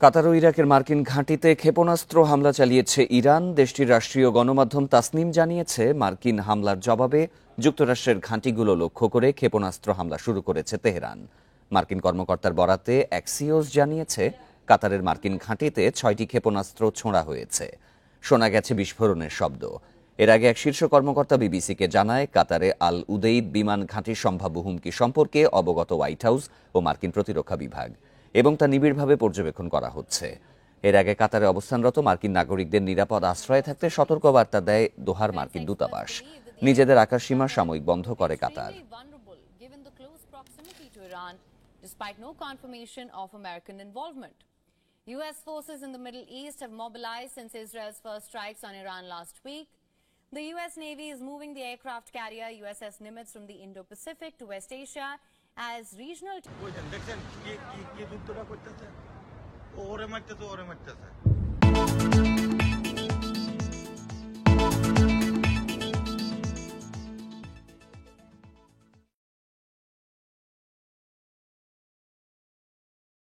কাতার ও ইরাকের মার্কিন ঘাঁটিতে ক্ষেপণাস্ত্র হামলা চালিয়েছে ইরান। দেশটির রাষ্ট্রীয় গণমাধ্যম তাসনিম জানিয়েছে, মার্কিন হামলার জবাবে যুক্তরাষ্ট্রের ঘাঁটিগুলো লক্ষ্য করে ক্ষেপণাস্ত্র হামলা শুরু করেছে তেহরান। মার্কিন কর্মকর্তার বরাতে অ্যাক্সিওস জানিয়েছে, কাতারের মার্কিন ঘাঁটিতে 6টি ক্ষেপণাস্ত্র ছোঁড়া হয়েছে। শোনা গেছে বিস্ফোরণের শব্দ। এর আগে এক শীর্ষ কর্মকর্তা বিবিসিকে জানায়, কাতারে আল উদেইদ বিমান ঘাঁটির সম্ভাব্য হুমকি সম্পর্কে অবগত হোয়াইট হাউস ও মার্কিন প্রতিরক্ষা বিভাগ এবং তা নিবিড়ভাবে পর্যবেক্ষণ করা হচ্ছে। এর আগে কাতারে অবস্থানরত মার্কিন নাগরিকদের নিরাপদ আশ্রয়ে থাকতে সতর্কবার্তা দেয় দোহার মার্কিন দূতাবাস। নিজেদের আকাশসীমা সাময়িক বন্ধ করে কাতার। U.S. forces in the Middle East have mobilized since Israel's first strikes on Iran last week. The U.S. Navy is moving the aircraft carrier USS Nimitz from the Indo-Pacific to West Asia as regional